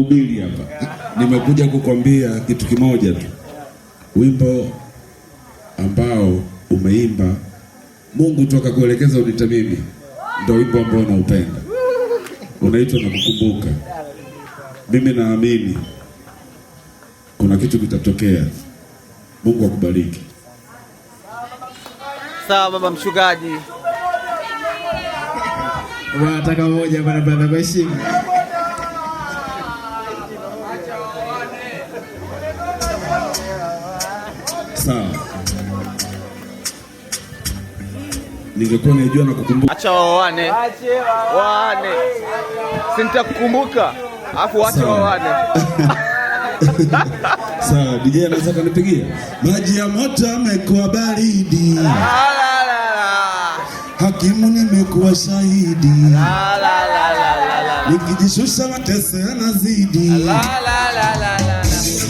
Ubili hapa. Nimekuja kukwambia kitu kimoja tu. Wimbo ambao umeimba Mungu toka kuelekeza unita mimi ndio wimbo ambao naupenda. Unaitwa Nakukumbuka. Mimi naamini kuna kitu kitatokea. Mungu akubariki. Sawa baba mchungaji. Nataka moja bwana kwa heshima. Sawa. Ningekuwa najua na kukumbuka. Acha waone. Waone. Sintakukumbuka. Alafu acha waone. Sawa, DJ anaweza kanipigia. Maji ya moto yamekuwa baridi. Hakimu nimekuwa shahidi. Nikijishusha mateso yanazidi.